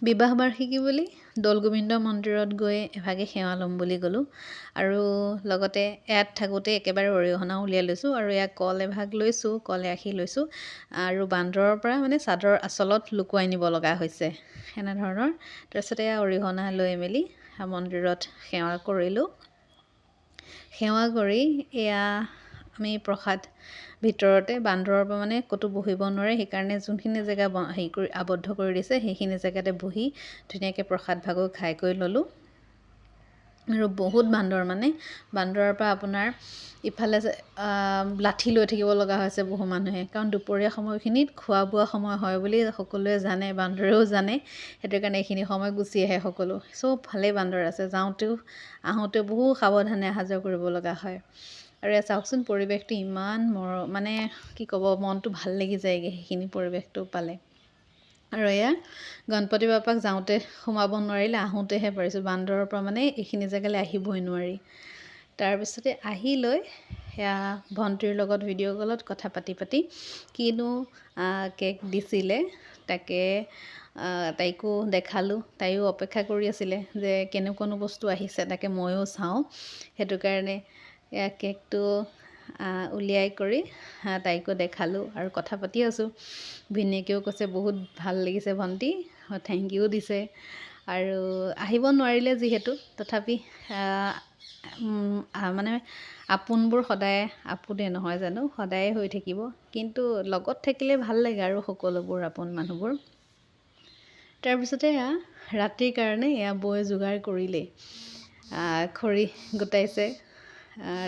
বিবাহ বাৰ্ষিকী বুলি দৌলগোবিন্দ মন্দিৰত গৈ এভাগে সেৱা ল'ম বুলি গ'লোঁ আৰু লগতে ইয়াত থাকোঁতে একেবাৰে অৰিহণা উলিয়াই লৈছোঁ আৰু ইয়াত কল এভাগ লৈছোঁ, কল এআশী লৈছোঁ আৰু বান্দৰৰ পৰা মানে চাদৰ আঁচলত লুকুৱাই নিব লগা হৈছে এনেধৰণৰ। তাৰপিছতে এয়া অৰিহণা লৈ মেলি মন্দিৰত সেৱা কৰিলোঁ। সেৱা কৰি এয়া আমি প্ৰসাদ ভিতৰতে বান্দৰৰ পৰা মানে ক'তো বহিব নোৱাৰে, সেইকাৰণে যোনখিনি জেগা হেৰি কৰি আবদ্ধ কৰি দিছে সেইখিনি জেগাতে বহি ধুনীয়াকৈ প্ৰসাদ ভাগো খাই কৰি ল'লোঁ। আৰু বহুত বান্দৰ, মানে বান্দৰৰ পৰা আপোনাৰ ইফালে লাঠি লৈ থাকিব লগা হৈছে বহু মানুহে, কাৰণ দুপৰীয়া সময়খিনিত খোৱা বোৱা সময় হয় বুলি সকলোৱে জানে, বান্দৰেও জানে, সেইটো কাৰণে এইখিনি সময় গুচি আহে সকলো। চব ভালেই বান্দৰ আছে, যাওঁতেও আহোঁতেও বহু সাৱধানে অহা যোৱা কৰিব লগা হয়। আৰু এয়া চাওকচোন পৰিৱেশটো ইমান মানে কি ক'ব, মনটো ভাল লাগি যায়গৈ সেইখিনি পৰিৱেশটো পালে। আৰু এয়া গণপতি বাপ্পাক যাওঁতে সোমাব নোৱাৰিলে, আহোঁতেহে পাৰিছোঁ, বান্দৰৰ পৰা মানে এইখিনি জেগালৈ আহিবই নোৱাৰি। তাৰপিছতে আহি লৈ সেয়া ভণ্টিৰ লগত ভিডিঅ' কলত কথা পাতি কিনো কেক দিছিলে তাকে তাইকো দেখালোঁ। তাইও অপেক্ষা কৰি আছিলে যে কেনেকুৱানো বস্তু আহিছে তাকে ময়ো চাওঁ, সেইটো কাৰণে এয়া কেকটো উলিয়াই কৰি তাইকো দেখালোঁ আৰু কথা পাতি আছোঁ। ভিনিয়েকেও কৈছে বহুত ভাল লাগিছে ভণ্টি, থেংক ইউ দিছে। আৰু আহিব নোৱাৰিলে যিহেতু তথাপি মানে আপোনবোৰ সদায় আপোনে নহয় জানো, সদায়ে হৈ থাকিব, কিন্তু লগত থাকিলে ভাল লাগে আৰু সকলোবোৰ আপোন মানুহবোৰ। তাৰপিছতে এয়া ৰাতিৰ কাৰণে এয়া বৌয়ে যোগাৰ কৰিলেই, খৰি গোটাইছে।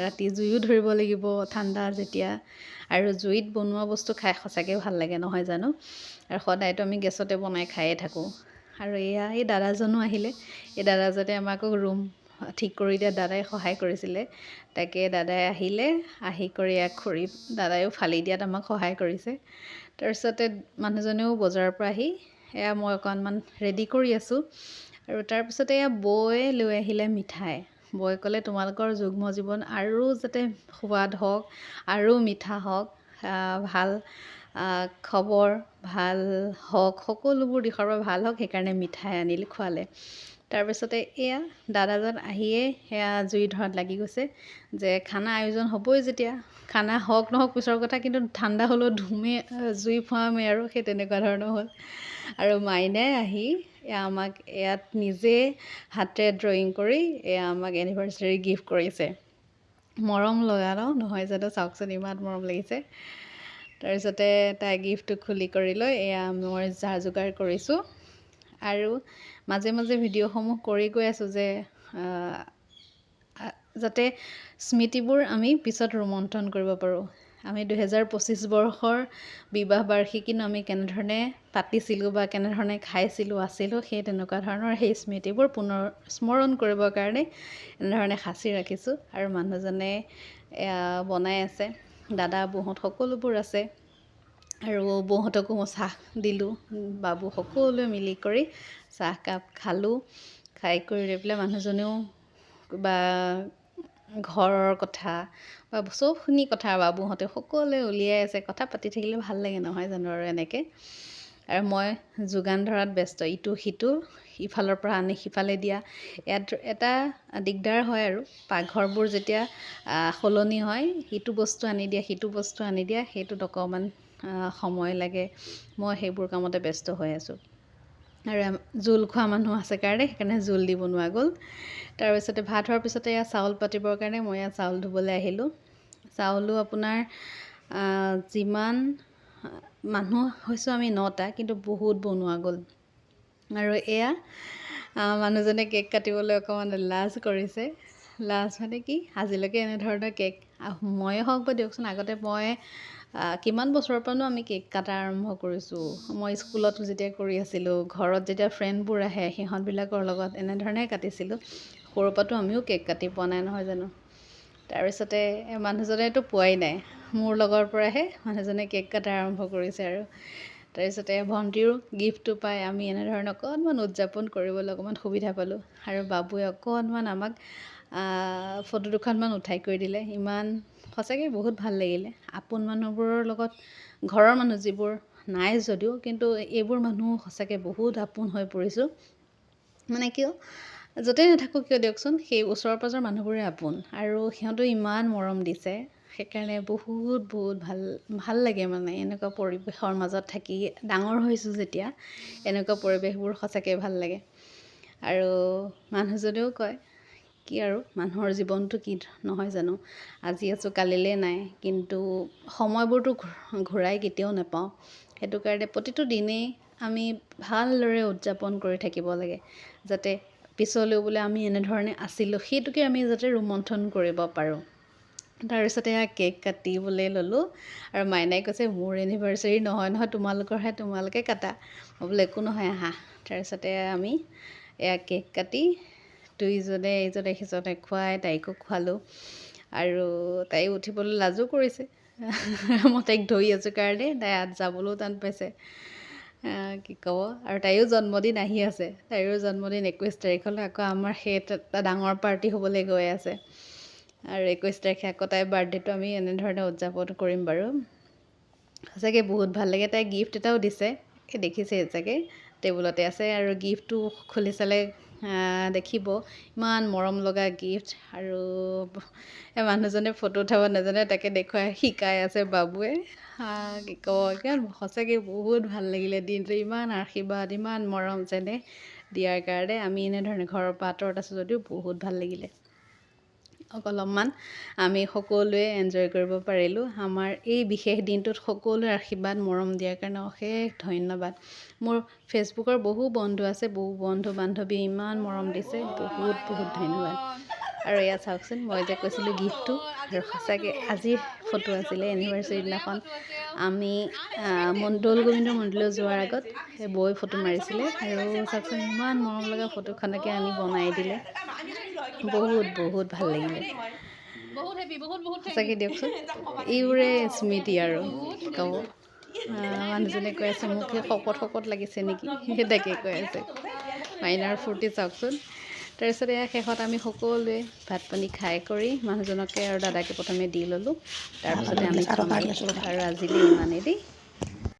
ৰাতি জুইও ধৰিব লাগিব ঠাণ্ডা যেতিয়া, আৰু জুইত বনোৱা বস্তু খাই সঁচাকৈ ভাল লাগে নহয় জানো। আৰু সদায়তো আমি গেছতে বনাই খায়ে থাকোঁ। আৰু এয়া এই দাদাজনো আহিলে, এই দাদাজনে আমাকো ৰুম ঠিক কৰি দিয়াত দাদাই সহায় কৰিছিলে, তাকে দাদাই আহিলে, আহি কৰি ইয়াক খৰি দাদায়ো ফালি দিয়াত আমাক সহায় কৰিছে। তাৰপিছতে মানুহজনেও বজাৰৰ পৰা আহি এয়া মই অকণমান ৰেডি কৰি আছোঁ। আৰু তাৰপিছতে এয়া বৌয়ে লৈ আহিলে মিঠাই। বৌয়ে ক'লে তোমালোকৰ যুগ্ম জীৱন আৰু যাতে সোৱাদ হওক আৰু মিঠা হওক, ভাল খবৰ ভাল হওক, সকলোবোৰ দিশৰ পৰা ভাল হওক, সেইকাৰণে মিঠাই আনিলে খোৱালে। তাৰপিছতে এয়া দাদাজন আহিয়ে সেয়া জুই ধৰাত লাগি গৈছে যে খানা আয়োজন হ'বই যেতিয়া, খানা হওক নহওক পিছৰ কথা, কিন্তু ঠাণ্ডা হ'লেও জুই ফুৱামেই আৰু সেই তেনেকুৱা ধৰণৰ হ'ল। আৰু মাইনাই আহি আমাক ইয়াত নিজে হাতেৰে ড্ৰয়িং কৰি এয়া আমাক এনিভাৰ্চাৰী গিফ্ট কৰিছে। মৰম লগা নহয় জানো, চাওকচোন ইমান মৰম লাগিছে। তাৰপিছতে তাই গিফ্টটো খুলি কৰি লৈ এয়া মই যা যোগাৰ কৰিছোঁ। আৰু মাজে মাজে ভিডিঅ'সমূহ কৰি গৈ আছোঁ যে যাতে স্মৃতিবোৰ আমি পিছত ৰোমন্থন কৰিব পাৰোঁ। আমি 2025 বৰ্ষৰ বিবাহ বাৰ্ষিকীনো আমি কেনেধৰণে পাতিছিলোঁ বা কেনেধৰণে খাইছিলোঁ আছিলোঁ, সেই তেনেকুৱা ধৰণৰ সেই স্মৃতিবোৰ পুনৰ স্মৰণ কৰিবৰ কাৰণে এনেধৰণে সাঁচি ৰাখিছোঁ। আৰু মানুহজনে বনাই আছে, দাদা বৌহঁত সকলোবোৰ আছে। আৰু বৌহঁতকো মই চাহ দিলোঁ, বাবু সকলোৱে মিলি কৰি চাহকাপ খালোঁ। খাই কৰি লৈ পেলাই মানুহজনেও বা ঘৰৰ কথা বা চবখিনি কথা বাবুহঁতে সকলোৱে উলিয়াই আছে, কথা পাতি থাকিলে ভাল লাগে নহয় জানো আৰু এনেকৈ। আৰু মই যোগান ধৰাত ব্যস্ত, ইটো সিটো ইফালৰ পৰা আনি সিফালে দিয়া। ইয়াত এটা দিগদাৰ হয় আৰু পাকঘৰবোৰ যেতিয়া সলনি হয়, সিটো বস্তু আনি দিয়া সিটো বস্তু আনি দিয়া, সেইটোত অকণমান সময় লাগে। মই সেইবোৰ কামতে ব্যস্ত হৈ আছোঁ। আৰু জোল খোৱা মানুহ আছে সেইকাৰণে জোল দি বনোৱা গ'ল। তাৰপিছতে ভাত হোৱাৰ পিছতে এয়া চাউল পাতিবৰ কাৰণে মই এয়া চাউল ধুবলৈ আহিলোঁ। চাউলো আপোনাৰ যিমান মানুহ হৈছোঁ আমি 9টা, কিন্তু বহুত বনোৱা গ'ল। আৰু এয়া মানুহজনে কেক কাটিবলৈ অকণমান লাজ কৰিছে। লাজ মানে কি, আজিলৈকে এনেধৰণৰ কেক ময়ে হওক বা দিয়কচোন, আগতে মই কিমান বছৰৰ পৰানো আমি কেক কটা আৰম্ভ কৰিছোঁ। মই স্কুলত যেতিয়া কৰি আছিলোঁ, ঘৰত যেতিয়া ফ্ৰেণ্ডবোৰ আহে সিহঁতবিলাকৰ লগত এনেধৰণে কাটিছিলোঁ। সৰুৰ পৰাতো আমিও কেক কাটি পোৱা নাই নহয় জানো। তাৰপিছতে মানুহজনেতো পোৱাই নাই, মোৰ লগৰ পৰাহে মানুহজনে কেক কটা আৰম্ভ কৰিছে। আৰু তাৰপিছতে ভণ্টিৰো গিফ্টটো পাই আমি এনেধৰণে অকণমান উদযাপন কৰিবলৈ অকণমান সুবিধা পালোঁ। আৰু বাবুৱে অকণমান আমাক ফটো দুখনমান উঠাই কৰি দিলে। ইমান সঁচাকৈ বহুত ভাল লাগিলে। আপোন মানুহবোৰৰ লগত, ঘৰৰ মানুহ যিবোৰ নাই যদিও কিন্তু এইবোৰ মানুহ সঁচাকৈ বহুত আপোন হৈ পৰিছোঁ মানে কিয় য'তেই নাথাকোঁ কিয় দিয়কচোন সেই ওচৰৰ পাজৰৰ মানুহবোৰে আপোন আৰু সিহঁতেও ইমান মৰম দিছে সেইকাৰণে বহুত বহুত ভাল লাগে মানে এনেকুৱা পৰিৱেশৰ মাজত থাকি ডাঙৰ হৈছোঁ যেতিয়া এনেকুৱা পৰিৱেশবোৰ সঁচাকৈ ভাল লাগে আৰু মানুহজনেও কয় কি আৰু মানুহৰ জীৱনটো কি নহয় জানো আজি আছোঁ কালিলৈ নাই কিন্তু সময়বোৰতো ঘূৰাই কেতিয়াও নাপাওঁ সেইটো কাৰণে প্ৰতিটো দিনেই আমি ভালদৰে উদযাপন কৰি থাকিব লাগে যাতে পিছলৈও বোলে আমি এনেধৰণে আছিলোঁ সেইটোকে আমি যাতে ৰোমন্থন কৰিব পাৰোঁ তাৰপিছতে কেক কাটিবলৈ ল'লোঁ আৰু মাইনাই কৈছে মোৰ এনিভাৰ্চাৰী নহয় তোমালোকৰহে তোমালোকে কাটা মই বোলে একো নহয় আহা তাৰপিছতে আমি কেক কাটি দুইজনে ইজনে সিজনে খুৱাই তাইকো খোৱালোঁ আৰু তাই উঠিবলৈ লাজো কৰিছে মই তাইক ধৰি আছোঁ কাৰণে তাই যাবলৈও টান পাইছে কি ক'ব আৰু তাইৰো জন্মদিন আহি আছে তাইৰো জন্মদিন 21 তাৰিখলৈ আকৌ আমাৰ সেই এটা ডাঙৰ পাৰ্টি হ'বলৈ গৈ আছে আৰু 21 তাৰিখে আকৌ তাইৰ বাৰ্থডেটো আমি এনেধৰণে উদযাপন কৰিম বাৰু সঁচাকৈ বহুত ভাল লাগে তাই গিফ্ট এটাও দিছে দেখিছে চাগে টেবুলতে আছে আৰু গিফ্টটো খুলি চালে দেখিব ইমান মৰম লগা গিফ্ট আৰু মানুহজনে ফটো উঠাব নাজানে তাকে দেখুৱাই শিকাই আছে বাবুৱে কি ক'ব সঁচাকৈ বহুত ভাল লাগিলে দিনটো ইমান আশীৰ্বাদ ইমান মৰম যেনে দিয়াৰ কাৰণে আমি এনেধৰণে ঘৰৰ পৰা আঁতৰত আছোঁ যদিও বহুত ভাল লাগিলে অলপমান আমি সকলোৱে এনজয় কৰিব পাৰিলোঁ আমাৰ এই বিশেষ দিনটোত সকলোৱে আশীৰ্বাদ মৰম দিয়াৰ কাৰণে অশেষ ধন্যবাদ মোৰ ফেচবুকৰ বহু বন্ধু আছে বহু বন্ধু বান্ধৱী ইমান মৰম দিছে বহুত বহুত ধন্যবাদ আৰু ইয়াত চাওকচোন মই যে কৈছিলোঁ গিফ্টটো আৰু সঁচাকৈ আজিৰ ফটো আছিলে এনিভাৰ্চাৰী দিনাখন আমি দৌল গোবিন্দ মন্দিৰলৈ যোৱাৰ আগত সেই বৈ ফটো মাৰিছিলে আৰু চাওকচোন ইমান মৰম লগা ফটোখনকে আনি বনাই দিলে বহুত বহুত ভাল লাগিলে সঁচাকৈ দিয়কচোন এইবোৰে স্মৃতি আৰু ক'ব মানুহজনে কৈ আছে মোক সেই শকত লাগিছে নেকি সেই তাকে কৈ আছে মাইনাৰ ফূৰ্তি চাওকচোন তাৰপিছত শেষত আমি সকলোৱে ভাত পানী খাই কৰি মানুহজনকে আৰু দাদাকে প্ৰথমে দি ল'লোঁ তাৰপিছতে আমি খাম আৰু আজিলৈ ইমানেই দেই